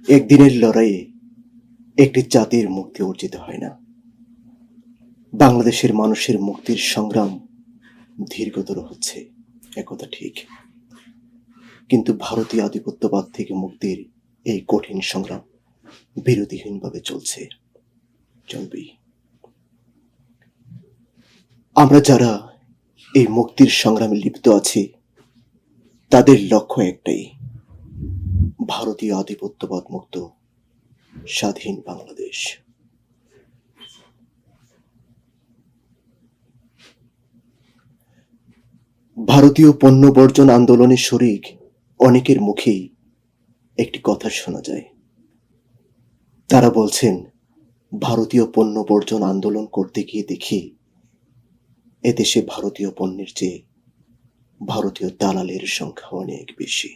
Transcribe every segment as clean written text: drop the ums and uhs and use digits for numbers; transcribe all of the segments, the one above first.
একদিনের লড়াইয়ে একটি জাতির মুক্তি অর্জিত হয় না। বাংলাদেশের মানুষের মুক্তির সংগ্রাম দীর্ঘতর হচ্ছে, একথা ঠিক। কিন্তু ভারতীয় আধিপত্যবাদ থেকে মুক্তির এই কঠিন সংগ্রাম বিরতিহীনভাবে চলবেই। আমরা যারা এই মুক্তির সংগ্রামে লিপ্ত আছি, তাদের লক্ষ্য একটাই: ভারতীয় আধিপত্যবাদ মুক্ত স্বাধীন বাংলাদেশ। ভারতীয় পণ্য বর্জন আন্দোলনের শরিক অনেকের মুখেই একটি কথা শোনা যায়। তারা বলছেন, ভারতীয় পণ্য বর্জন আন্দোলন করতে গিয়ে দেখি এদেশে ভারতীয় পণ্যের চেয়ে ভারতীয় দালালের সংখ্যা অনেক বেশি।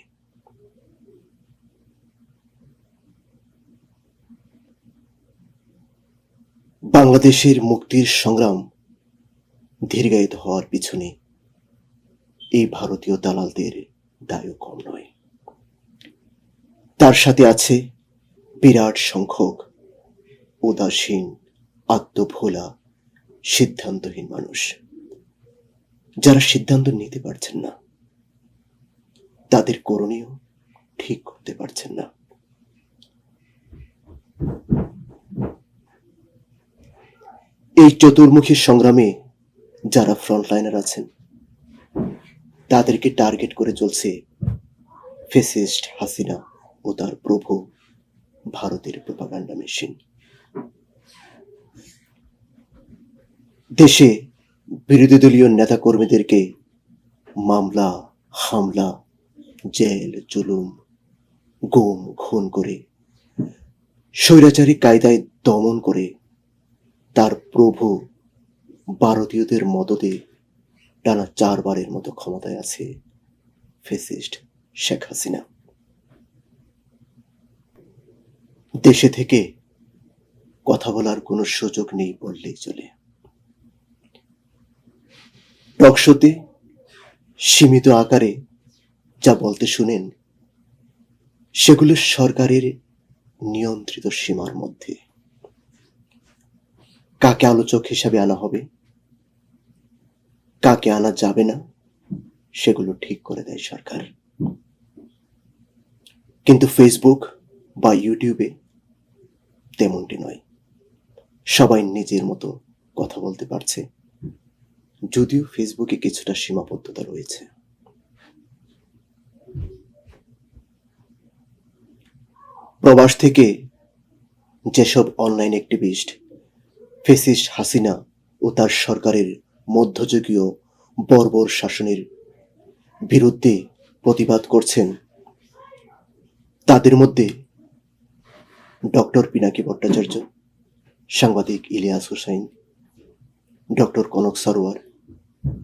বাংলাদেশের মুক্তির সংগ্রাম দীর্ঘায়িত হওয়ার পিছনে এই ভারতীয় দালালদের দায়ও কম নয়। তার সাথে আছে বিরাট সংখ্যক উদাসীন, আত্মভোলা, সিদ্ধান্তহীন মানুষ, যারা সিদ্ধান্ত নিতে পারছেন না, তাদের করণীয় ঠিক করতে পারছেন না। এই চতুর্মুখী সংগ্রামে যারা ফ্রন্টলাইনার আছেন, তাদেরকে টার্গেট করে চলছে ফ্যাসিস্ট হাসিনা ও তার প্রভু ভারতের প্রোপাগান্ডা মেশিন। দেশে বিরোধী দলীয় নেতা কর্মীদেরকে মামলা, হামলা, জেল, জুলুম, গুম, খুন করে স্বৈরাচারী কায়দায় দমন করে তার প্রভু ভারতীয়দের মদদে টানা 4 বারের মতো ক্ষমতায় আছে ফ্যাসিস্ট শেখ হাসিনা। দেশে থেকে কথা বলার কোনো সুযোগ নেই বললেই চলে। টকশোতে সীমিত আকারে যা বলতে শুনেন, সেগুলো সরকারের নিয়ন্ত্রিত সীমার মধ্যে। কাকে আলোচক হিসাবে আনা হবে, কাকে আনা যাবে না, সেগুলো ঠিক করে দেয় সরকার। কিন্তু ফেসবুক বা ইউটিউবে তেমনটি নয়। সবাই নিজের মতো কথা বলতে পারছে, যদিও ফেসবুকে কিছুটা সীমাবদ্ধতা রয়েছে। প্রবাস থেকে যেসব অনলাইন অ্যাক্টিভিস্ট ফ্যাসিস্ট হাসিনা ও তার সরকারের মধ্যযুগীয় বর্বর শাসনের বিরুদ্ধে প্রতিবাদ করছেন, তাদের মধ্যে ডক্টর পিনাকি ভট্টাচার্য, সাংবাদিক ইলিয়াস হুসাইন, ডক্টর কনক সরোয়ার,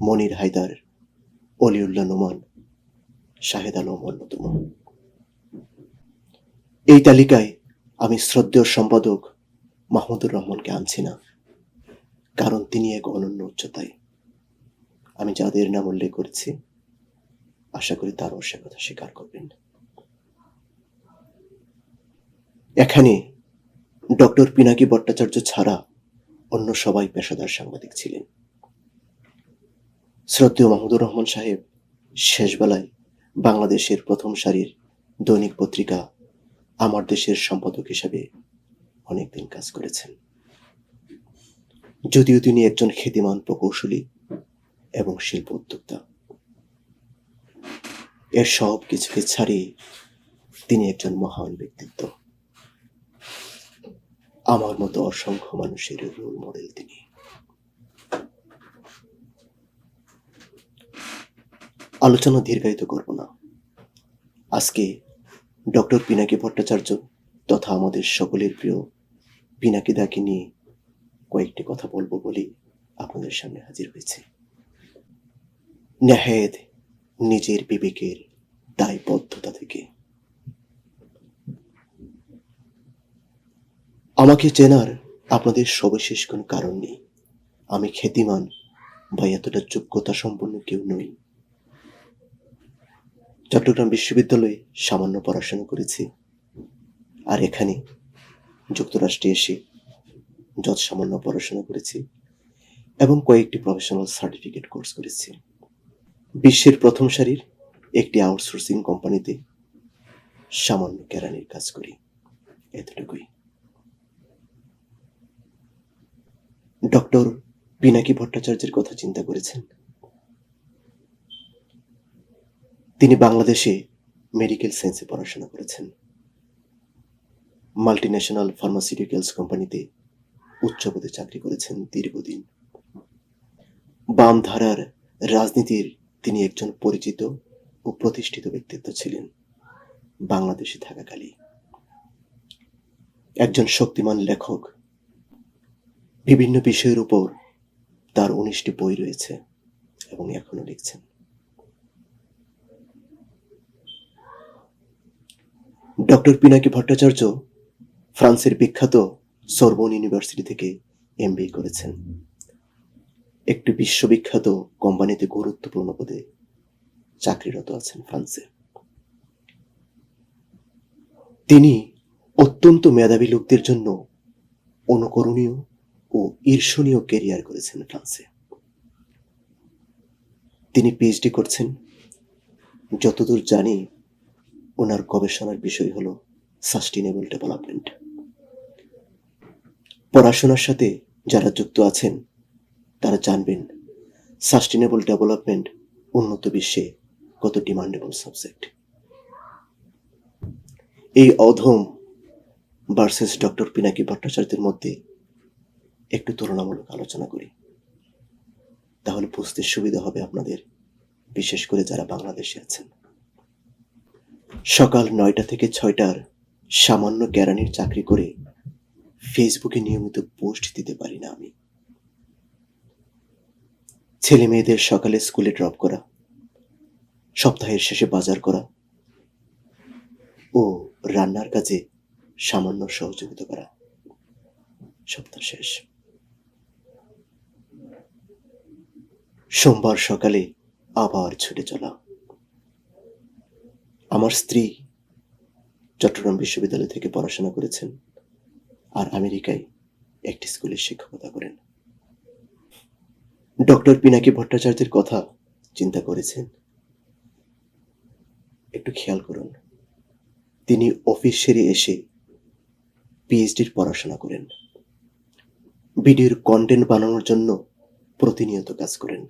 মনির হায়দার, অলিউল্লাহ নোমান, শাহেদ আলম অন্যতম। এই তালিকায় আমি শ্রদ্ধেয় সম্পাদক মাহমুদুর রহমানকে আনছি না, কারণ তিনি এক অনন্য উচ্চতায়। আমি যাদের নাম উল্লেখ করেছি, আশা করি তারাও সে কথা স্বীকার করবেন। এখানে ডক্টর পিনাকি ভট্টাচার্য ছাড়া অন্য সবাই পেশাদার সাংবাদিক ছিলেন। শ্রদ্ধেয় মাহমুদুর রহমান সাহেব শেষবেলায় বাংলাদেশের প্রথম সারির দৈনিক পত্রিকা আমার দেশের সম্পাদক হিসাবে অনেকদিন কাজ করেছেন। যদিও তিনি একজন খ্যাতিমান প্রকৌশলী এবং শিল্প উদ্যোক্তা, এর সব কিছুকে ছাড়িয়ে তিনি একজন মহান ব্যক্তিত্ব। আমার মতো অসংখ্য মানুষের রোল মডেল তিনি। আলোচনা দীর্ঘায়িত করব না। আজকে ডক্টর পিনাকি ভট্টাচার্য তথা আমাদের সকলের প্রিয় পিনাকি দাকে নিয়ে কয়েকটি কথা বলবো বলেই আপনাদের সামনে হাজির হয়েছে। নেহায়েত নিজের বিবেকের দায়বদ্ধতা থেকে। আমাকে চেনার আপনাদের সবিশেষ কোনো কারণ নেই। আমি খ্যাতিমান বা এতটা যোগ্যতা সম্পন্ন কেউ নই। চট্টগ্রাম বিশ্ববিদ্যালয়ে সামান্য পড়াশোনা করেছি। আর এখানে যুক্তরাষ্ট্রে এসে যৎসামান্য পড়াশোনা করেছি এবং কয়েকটি প্রফেশনাল সার্টিফিকেট কোর্স করেছি। বিশ্বের প্রথম সারির একটি আউটসোর্সিং কোম্পানিতে সামান্য কেরানির কাজ করি, এতটুকুই। ডক্টর পিনাকি ভট্টাচার্যের কথা চিন্তা করেছেন? তিনি বাংলাদেশে মেডিকেল সায়েন্সে পড়াশোনা করেছেন। মাল্টিন্যাশনাল ফার্মাসিউটিক্যালস কোম্পানিতে উচ্চ পদে চাকরি করেছেন দীর্ঘদিন। বাম ধারার রাজনীতির তিনি একজন পরিচিত ও প্রতিষ্ঠিত ব্যক্তিত্ব ছিলেন বাংলাদেশে থাকাকালে। একজন শক্তিমান লেখক। বিভিন্ন বিষয়ের উপর তার 19টি বই রয়েছে এবং এখনো লিখছেন। ডক্টর পিনাকি ভট্টাচার্য ফ্রান্সের বিখ্যাত সরবোন ইউনিভার্সিটি থেকে MBA করেছেন। একটি বিশ্ববিখ্যাত কোম্পানিতে গুরুত্বপূর্ণ পদে চাকরিরত আছেন ফ্রান্সে। তিনি অত্যন্ত মেধাবী লোকদের জন্য অনুকরণীয় ও ঈর্ষণীয় ক্যারিয়ার করেছেন ফ্রান্সে। তিনি PhD করছেন। যতদূর জানি ওনার গবেষণার বিষয় হলো সাস্টেইনেবল ডেভেলপমেন্ট। পড়াশোনার সাথে যারা যুক্ত আছেন তারা জানবেন সাস্টেইনেবল ডেভেলপমেন্ট উন্নত বিশ্বে কত ডিমান্ডেবল সাবজেক্ট। এই অধম ভার্সেস ডক্টর পিনাকি ভট্টাচার্যের মধ্যে একটু তুলনামূলক আলোচনা করি, তাহলে বুঝতে সুবিধা হবে আপনাদের, বিশেষ করে যারা বাংলাদেশে আছেন। সকাল 9টা থেকে 6টার সামান্য কেরানির চাকরি করে ফেসবুকে নিয়মিত পোস্ট দিতে পারি না আমি। ছেলে মেয়েদের সকালে স্কুলে ড্রপ করা, সপ্তাহের শেষে বাজার করা ও রান্নার কাজে সামান্য সহযোগিতা করা, সপ্তাহ শেষ। সোমবার সকালে আবার ছুটে চলা। আমার স্ত্রী চট্টগ্রাম বিশ্ববিদ্যালয় থেকে পড়াশোনা করেছেন আর আমেরিকায় একটি স্কুলে শিক্ষকতা করেন। ডক্টর পিনাকি ভট্টাচার্যের কথা চিন্তা করেছেন? একটু খেয়াল করুন, তিনি অফিস সেরে এসে PhDর পড়াশোনা করেন, ভিডিওর কন্টেন্ট বানানোর জন্য প্রতিনিয়ত কাজ করেন।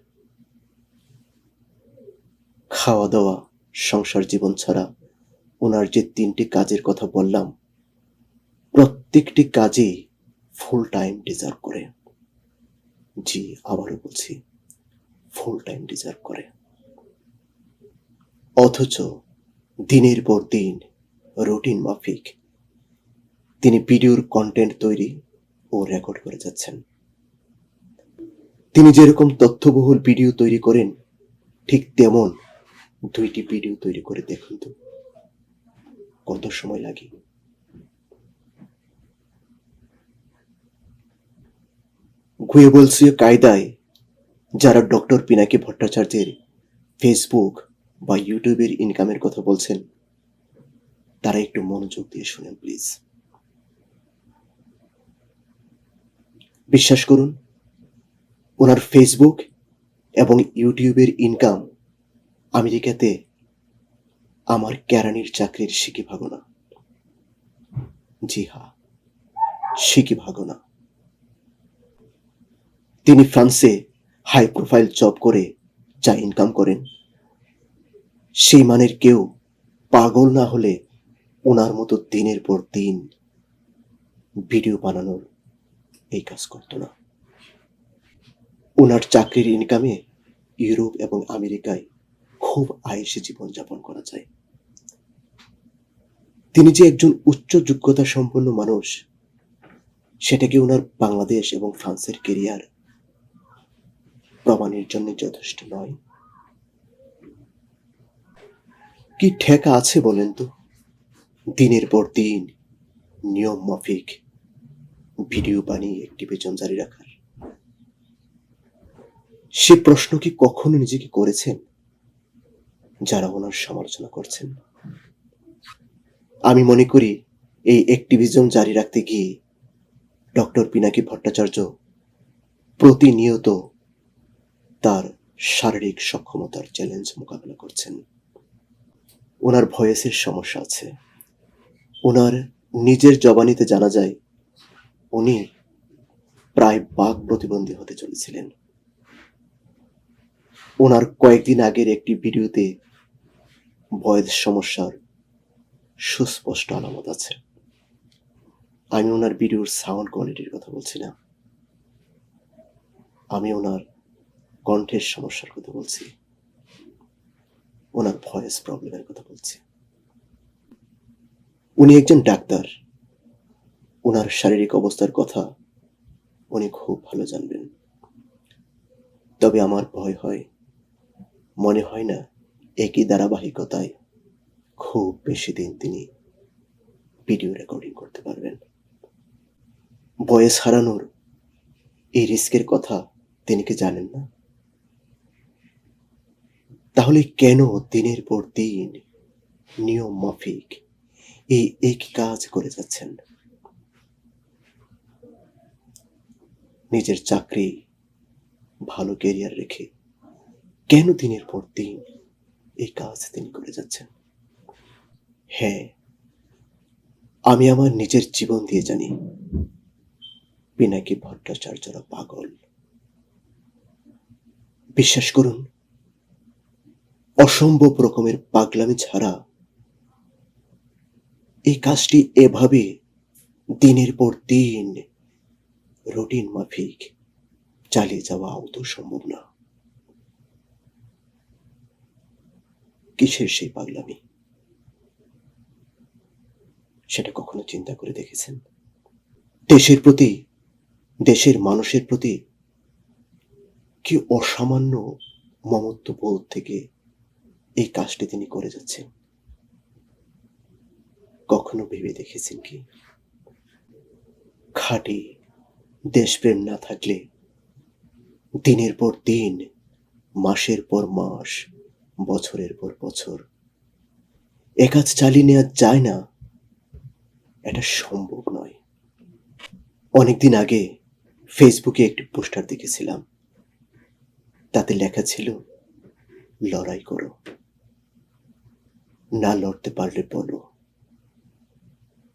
খাওয়া দাওয়া, সংসার জীবন ছাড়া ওনার যে 3টি কাজের কথা বললাম, প্রত্যেকটি কাজেই ফুল টাইম ডিজার্ভ করে। জি, আবারও বলছি, ফুল টাইম ডিজার্ভ করে। অথচ দিনের পর দিন রুটিন মাফিক তিনি ভিডিওর কন্টেন্ট তৈরি ও রেকর্ড করে যাচ্ছেন। তিনি যেরকম তথ্যবহুল ভিডিও তৈরি করেন, ঠিক তেমন 2টি ভিডিও তৈরি করে দেখুন তো কত সময় লাগে। গুয়েবলসীয় কায়দায় যারা ডক্টর পিনাকি ভট্টাচার্যের ফেসবুক বা ইউটিউবের ইনকামের কথা বলছেন, তারা একটু মনোযোগ দিয়ে শুনেন প্লিজ। বিশ্বাস করুন, ওনার ফেসবুক এবং ইউটিউবের ইনকাম আমেরিকাতে আমার কেরানির চাকরির সিকি ভাগো না। জি হ্যাঁ, সিকি ভাগো না। তিনি ফ্রান্সে হাই প্রোফাইল জব করে যা ইনকাম করেন, সেই মানের কেউ পাগল না হলে ওনার মতো দিনের পর দিন ভিডিও বানানোর এই কাজ করত না। ওনার চাকরির ইনকামে ইউরোপ এবং আমেরিকায় খুব আয়েসে জীবনযাপন করা যায়। তিনি যে একজন উচ্চ যোগ্যতা সম্পন্ন মানুষ, সেটা কি ওনার বাংলাদেশ এবং ফ্রান্সের কেরিয়ার প্রমাণের জন্য যথেষ্ট নয়? কি ঠেকা আছে বলেন তো দিনের পর দিন নিয়ম মাফিক ভিডিও বানিয়ে একটি বেতন জারি রাখার? সে প্রশ্ন কি কখনো নিজেকে করেছেন যারা ওনার সমালোচনা করছেন? আমি মনে করি এই অ্যাক্টিভিজম জারি রাখতে গিয়ে ডক্টর পিনাকি ভট্টাচার্য প্রতিনিয়ত তার শারীরিক সক্ষমতার চ্যালেঞ্জ মোকাবেলা করছেন। ওনার ভয়েসের সমস্যা আছে। ওনার নিজের জবানিতে জানা যায় উনি প্রায় বাক প্রতিবন্ধী হতে চলেছিলেন। ওনার কয়েকদিন আগের একটি ভিডিওতে ভয়েস সমস্যার সুস্পষ্ট আলামত আছে। আমি ওনার ভিডিওর সাউন্ড কোয়ালিটির কথা বলছি না, আমি ওনার কণ্ঠের সমস্যার কথা বলছি, ওনার ভয়েস প্রবলেমের কথা বলছি। উনি একজন ডাক্তার, ওনার শারীরিক অবস্থার কথা উনি খুব ভালো জানবেন। তবে আমার ভয় হয়, মনে হয় না একই ধারাবাহিকতায় খুব বেশি দিন তিনি ভিডিও রেকর্ডিং করতে পারবেন। ভয়েস হারানোর এই রিস্কের কথা তিনি কি জানেন না? তাহলে কেন দিনের পর দিন নিয়ম মাফিক এই একই কাজ করে যাচ্ছেন? নিজের চাকরি, ভালো ক্যারিয়ার রেখে কেন দিনের পর দিন এই কাজ তিনি করে যাচ্ছেন? হ্যাঁ, আমি আমার নিজের জীবন দিয়ে জানি পিনাকি ভট্টাচার্যরা পাগল। বিশ্বাস করুন, অসম্ভব রকমের পাগলামি ছাড়া এই কাজটি এভাবে দিনের পর দিন রুটিন মাফিক চালিয়ে যাওয়া আদৌ সম্ভব না। কিসের সেই পাগলামি, সেটা কখনো চিন্তা করে দেখেছেন? দেশের প্রতি, দেশের মানুষের প্রতি কি অসামান্য মমত্ববোধ থেকে এই কাজটি তিনি করে যাচ্ছেন? কখনো ভেবে দেখেছেন কি খাঁটি দেশপ্রেম না থাকলে দিনের পর দিন, মাসের পর মাস, বছরের পর বছর এ কাজ চালিয়ে নেওয়া যায় না? এটা সম্ভব নয়। অনেকদিন আগে ফেসবুকে একটি পোস্টার দেখেছিলাম, তাতে লেখা ছিল, লড়াই করো, না লড়তে পারলে বলো,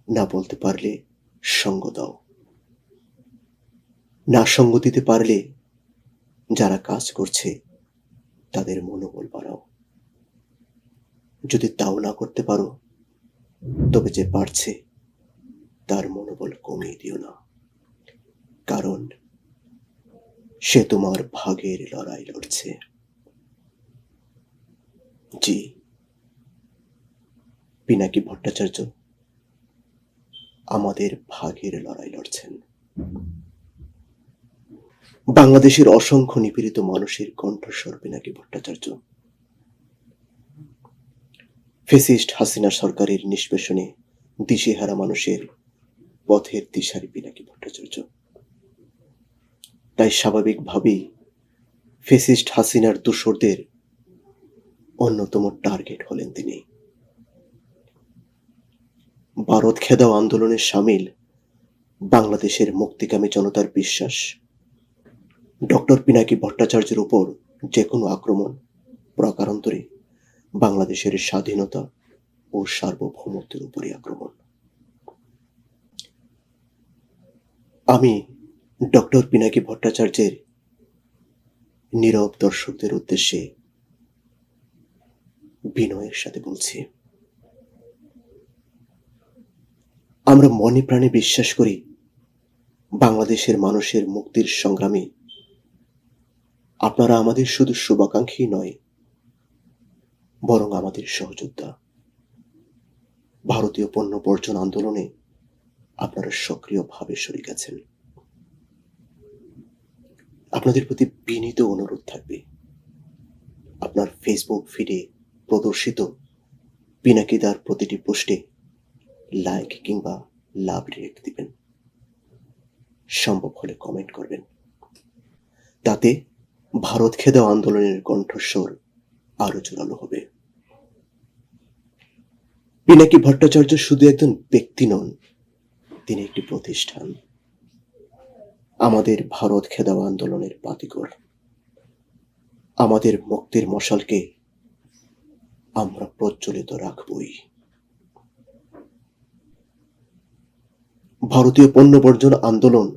না বলতে পারলে সঙ্গ দাও, না সঙ্গ দিতে পারলে যারা কাজ করছে তাদের মনোবল বাড়াও। যদি তাও না করতে পারো, তবে যে পারছে তার মনোবল কমিয়ে দিও না, কারণ সে তোমার ভাগের লড়াই লড়ছে। জি, পিনাকি ভট্টাচার্য আমাদের ভাগের লড়াই লড়ছেন। বাংলাদেশের অসংখ্য নিপীড়িত মানুষের কণ্ঠস্বর পিনাকি ভট্টাচার্য। ফ্যাসিস্ট হাসিনা সরকারের নিষ্পেষণে দিশেহারা মানুষের পথের দিশারি পিনাকি ভট্টাচার্য। তাই স্বাভাবিকভাবেই ফ্যাসিস্ট হাসিনার দোসরদের অন্যতম টার্গেট হলেন তিনি। ভারত খেদাও আন্দোলনে সামিল বাংলাদেশের মুক্তিকামী জনতার বিশ্বাস, ডক্টর পিনাকি ভট্টাচার্যের উপর যে কোনো আক্রমণ প্রকারান্তরে বাংলাদেশের স্বাধীনতা ও সার্বভৌমত্বের উপরই আক্রমণ। আমি ডক্টর পিনাকি ভট্টাচার্যের নীরব দর্শকদের উদ্দেশ্যে বিনয়ের সাথে বলছি, আমরা মনে প্রাণে বিশ্বাস করি বাংলাদেশের মানুষের মুক্তির সংগ্রামে আপনারা আমাদের শুধু শুভাকাঙ্ক্ষী নয়, বরং আমাদের সহযোদ্ধা। ভারতীয় পণ্য বর্জন আন্দোলনে আপনারা সক্রিয়ভাবে শরিক আছেন। আপনাদের প্রতি বিনীত অনুরোধ থাকবে, আপনার ফেসবুক ফিডে প্রদর্শিত পিনাকিদার প্রতিটি পোস্টে লাইক কিংবা লাভ রিয়েক্ট দিবেন, সম্ভব হলে কমেন্ট করবেন। তাতে ভারত খেদাও আন্দোলনের কণ্ঠস্বর আরো জোরালো হবে। পিনাকি ভট্টাচার্য শুধু একজন ব্যক্তি নন, তিনি একটি প্রতিষ্ঠান, আমাদের ভারত খেদাও আন্দোলনের বাতিঘর। আমাদের মুক্তির মশালকে আমরা প্রজ্বলিত রাখবই। ভারতীয় পণ্য বর্জন আন্দোলন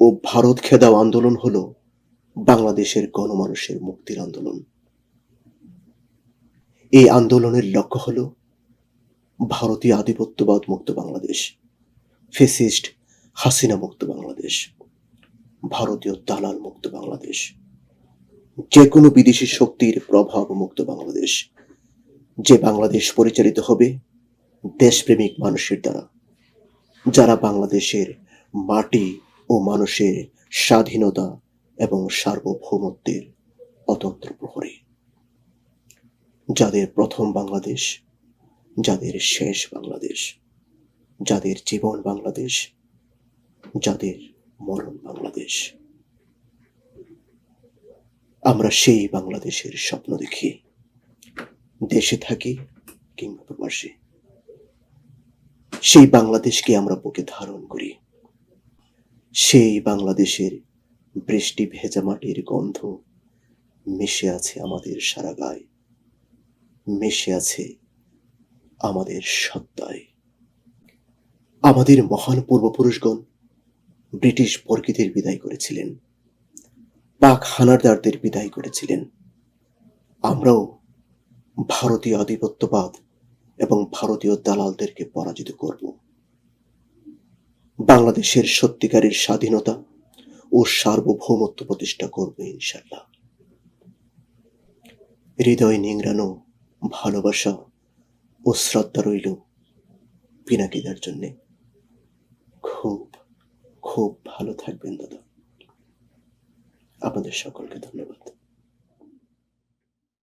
ও ভারত খেদাও আন্দোলন হল বাংলাদেশের গণমানুষের মুক্তির আন্দোলন। এই আন্দোলনের লক্ষ্য হল ভারতীয় আধিপত্যবাদ মুক্ত বাংলাদেশ, ফ্যাসিস্ট হাসিনা মুক্ত বাংলাদেশ, ভারতীয় দালাল মুক্ত বাংলাদেশ, যে কোনো বিদেশি শক্তির প্রভাব মুক্ত বাংলাদেশ, যে বাংলাদেশ পরিচালিত হবে দেশপ্রেমিক মানুষের দ্বারা, যারা বাংলাদেশের মাটি ও মানুষের স্বাধীনতা এবং সার্বভৌমত্বের অতন্ত্র প্রহরী, যাদের প্রথম বাংলাদেশ, যাদের শেষ বাংলাদেশ, যাদের জীবন বাংলাদেশ, যাদের মরণ বাংলাদেশ। আমরা সেই বাংলাদেশের স্বপ্ন দেখি, দেশে থাকি কিংবা প্রবাসে। সেই বাংলাদেশকে আমরা বুকে ধারণ করি। সেই বাংলাদেশের বৃষ্টি ভেজা মাটির গন্ধ মিশে আছে আমাদের সারা গায়ে, মিশে আছে আমাদের সত্তায়। আমাদের মহান পূর্বপুরুষগণ ব্রিটিশ বর্গীদের বিদায় করেছিলেন, পাক হানাদারদের বিদায় করেছিলেন। আমরাও ভারতীয় আধিপত্যবাদ এবং ভারতীয় দালালদেরকে পরাজিত করব। বাংলাদেশের সত্যিকারের স্বাধীনতা ও সার্বভৌমত্ব প্রতিষ্ঠা করব ইনশাল্লাহ। হৃদয় নিংড়ানো ভালোবাসা ও শ্রদ্ধা রইল পিনাকিদার জন্যে। খুব খুব ভালো থাকবেন দাদা। আপনাদের সকলকে ধন্যবাদ।